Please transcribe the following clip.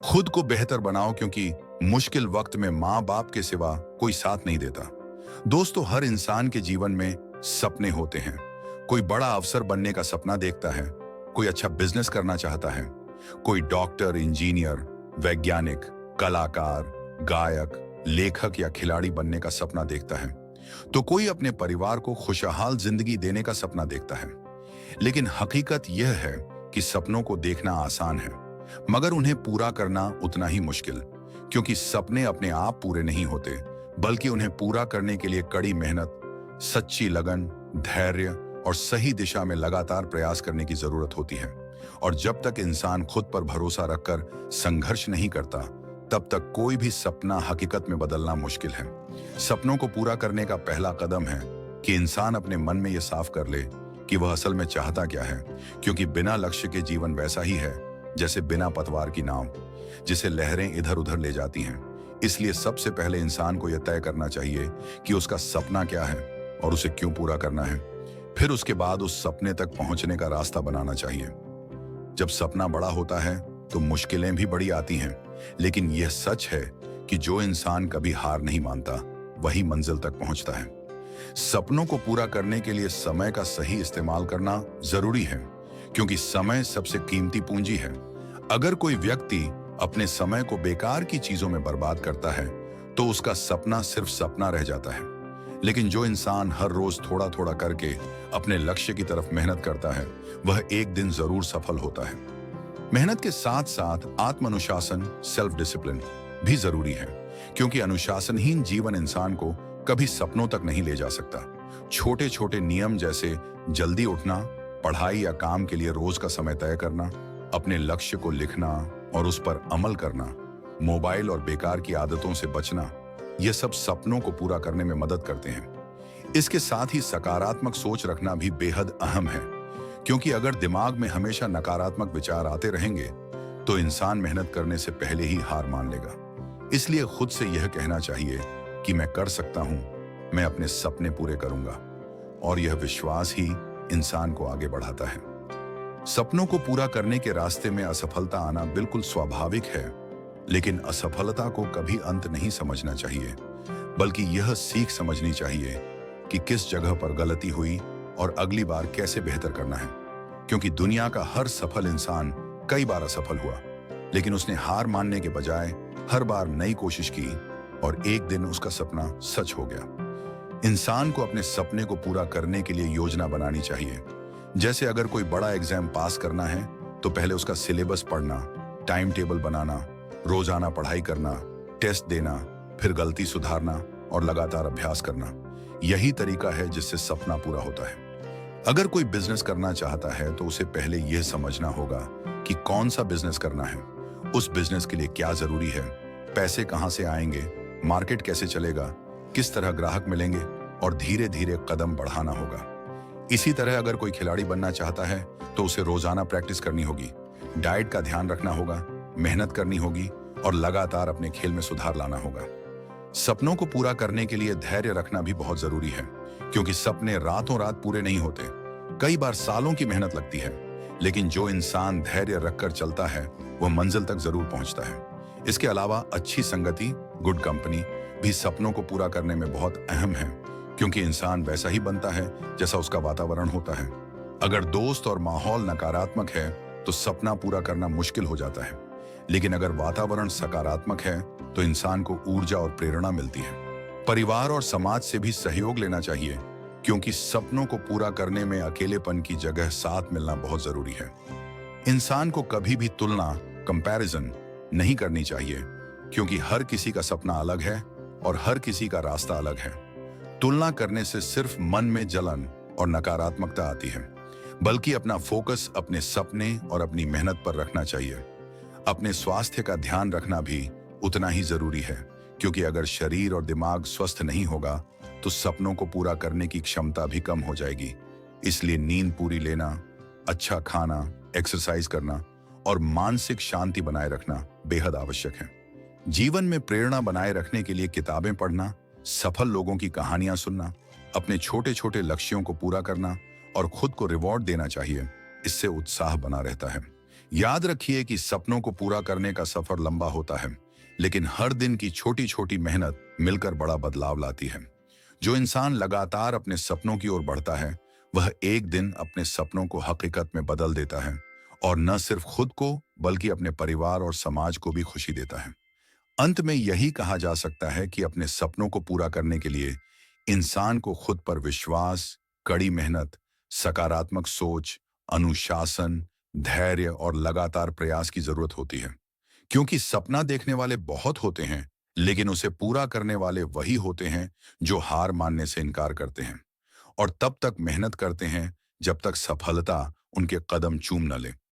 खुद को बेहतर बनाओ क्योंकि मुश्किल वक्त में माँ बाप के सिवा कोई साथ नहीं देता। दोस्तों, हर इंसान के जीवन में सपने होते हैं। कोई बड़ा अफसर बनने का सपना देखता है, कोई अच्छा बिजनेस करना चाहता है, कोई डॉक्टर, इंजीनियर, वैज्ञानिक, कलाकार, गायक, लेखक या खिलाड़ी बनने का सपना देखता है, तो कोई अपने परिवार को खुशहाल जिंदगी देने का सपना देखता है। लेकिन हकीकत यह है कि सपनों को देखना आसान है, मगर उन्हें पूरा करना उतना ही मुश्किल, क्योंकि सपने अपने आप पूरे नहीं होते, बल्कि उन्हें पूरा करने के लिए कड़ी मेहनत, सच्ची लगन, धैर्य और सही दिशा में लगातार प्रयास करने की जरूरत होती है। और जब तक इंसान खुद पर भरोसा रखकर संघर्ष नहीं करता, तब तक कोई भी सपना हकीकत में बदलना मुश्किल है। सपनों को पूरा करने का पहला कदम है कि इंसान अपने मन में यह साफ कर ले कि वह असल में चाहता क्या है, क्योंकि बिना लक्ष्य के जीवन वैसा ही है जैसे बिना पतवार की नाव, जिसे लहरें इधर उधर ले जाती हैं। इसलिए सबसे पहले इंसान को यह तय करना चाहिए कि उसका सपना क्या है और उसे क्यों पूरा करना है। फिर उसके बाद उस सपने तक पहुंचने का रास्ता बनाना चाहिए। जब सपना बड़ा होता है तो मुश्किलें भी बड़ी आती हैं, लेकिन यह सच है कि जो इंसान कभी हार नहीं मानता, वही मंजिल तक पहुंचता है। सपनों को पूरा करने के लिए समय का सही इस्तेमाल करना जरूरी है, क्योंकि समय सबसे कीमती पूंजी है। अगर कोई व्यक्ति अपने समय को बेकार की चीजों में बर्बाद करता है, तो उसका सपना सिर्फ सपना रह जाता है। लेकिन जो इंसान हर रोज थोड़ा थोड़ा करके अपने लक्ष्य की तरफ मेहनत करता है, वह एक दिन जरूर सफल होता है। मेहनत के साथ साथ आत्मानुशासन, सेल्फ डिसिप्लिन भी जरूरी है, क्योंकि अनुशासनहीन जीवन इंसान को कभी सपनों तक नहीं ले जा सकता। छोटे छोटे नियम जैसे जल्दी उठना, पढ़ाई या काम के लिए रोज का समय तय करना, अपने लक्ष्य को लिखना और उस पर अमल करना, मोबाइल और बेकार की आदतों से बचना, यह सब सपनों को पूरा करने में मदद करते हैं। इसके साथ ही सकारात्मक सोच रखना भी बेहद अहम है, क्योंकि अगर दिमाग में हमेशा नकारात्मक विचार आते रहेंगे, तो इंसान मेहनत करने से पहले ही हार मान लेगा। इसलिए खुद से यह कहना चाहिए कि मैं कर सकता हूं, मैं अपने सपने पूरे करूंगा, और यह विश्वास ही इंसान को आगे बढ़ाता है। सपनों को पूरा करने के रास्ते में असफलता आना बिल्कुल स्वाभाविक है, लेकिन असफलता को कभी अंत नहीं समझना चाहिए, बल्कि यह सीख समझनी चाहिए कि किस जगह पर गलती हुई और अगली बार कैसे बेहतर करना है। क्योंकि दुनिया का हर सफल इंसान कई बार असफल हुआ, लेकिन उसने हार मानने के बजाय हर बार नई कोशिश की और एक दिन उसका सपना सच हो गया। इंसान को अपने सपने को पूरा करने के लिए योजना बनानी चाहिए। जैसे अगर कोई बड़ा एग्जाम पास करना है, तो पहले उसका सिलेबस पढ़ना, टाइम टेबल बनाना, रोजाना पढ़ाई करना, टेस्ट देना, फिर गलती सुधारना और लगातार अभ्यास करना। यही तरीका है जिससे सपना पूरा होता है। अगर कोई बिजनेस करना चाहता है, तो उसे पहले यह समझना होगा कि कौन सा बिजनेस करना है, उस बिजनेस के लिए क्या जरूरी है, पैसे कहां से आएंगे, मार्केट कैसे चलेगा, किस तरह ग्राहक मिलेंगे, और धीरे धीरे कदम बढ़ाना होगा। इसी तरह अगर कोई खिलाड़ी बनना चाहता है, तो उसे रोजाना प्रैक्टिस करनी होगी, डाइट का ध्यान रखना होगा, मेहनत करनी होगी और लगातार अपने खेल में सुधार लाना होगा। सपनों को पूरा करने के लिए धैर्य रखना भी बहुत जरूरी है, क्योंकि सपने रातों रात पूरे नहीं होते। कई बार सालों की मेहनत लगती है, लेकिन जो इंसान धैर्य रखकर चलता है, वह मंजिल तक जरूर पहुंचता है। इसके अलावा अच्छी संगति, गुड कंपनी भी सपनों को पूरा करने में बहुत अहम है, क्योंकि इंसान वैसा ही बनता है जैसा उसका वातावरण होता है। अगर दोस्त और माहौल नकारात्मक है, तो सपना पूरा करना मुश्किल हो जाता है। लेकिन अगर वातावरण सकारात्मक है, तो इंसान को ऊर्जा और प्रेरणा मिलती है। परिवार और समाज से भी सहयोग लेना चाहिए, क्योंकि सपनों को पूरा करने में अकेलेपन की जगह साथ मिलना बहुत जरूरी है। इंसान को कभी भी तुलना, कंपैरिजन नहीं करनी चाहिए, क्योंकि हर किसी का सपना अलग है और हर किसी का रास्ता अलग है। तुलना करने से सिर्फ मन में जलन और नकारात्मकता आती है, बल्कि अपना फोकस अपने सपने और अपनी मेहनत पर रखना चाहिए। अपने स्वास्थ्य का ध्यान रखना भी उतना ही जरूरी है, क्योंकि अगर शरीर और दिमाग स्वस्थ नहीं होगा, तो सपनों को पूरा करने की क्षमता भी कम हो जाएगी। इसलिए नींद पूरी लेना, अच्छा खाना, एक्सरसाइज करना और मानसिक शांति बनाए रखना बेहद आवश्यक है। जीवन में प्रेरणा बनाए रखने के लिए किताबें पढ़ना, सफल लोगों की कहानियां सुनना, अपने छोटे छोटे लक्ष्यों को पूरा करना और खुद को रिवॉर्ड देना चाहिए। इससे उत्साह बना रहता है। याद रखिए कि सपनों को पूरा करने का सफर लंबा होता है, लेकिन हर दिन की छोटी छोटी मेहनत मिलकर बड़ा बदलाव लाती है। जो इंसान लगातार अपने सपनों की ओर बढ़ता है, वह एक दिन अपने सपनों को हकीकत में बदल देता है और न सिर्फ खुद को बल्कि अपने परिवार और समाज को भी खुशी देता है। अंत में यही कहा जा सकता है कि अपने सपनों को पूरा करने के लिए इंसान को खुद पर विश्वास, कड़ी मेहनत, सकारात्मक सोच, अनुशासन, धैर्य और लगातार प्रयास की जरूरत होती है। क्योंकि सपना देखने वाले बहुत होते हैं, लेकिन उसे पूरा करने वाले वही होते हैं जो हार मानने से इनकार करते हैं और तब तक मेहनत करते हैं जब तक सफलता उनके कदम चूम न ले।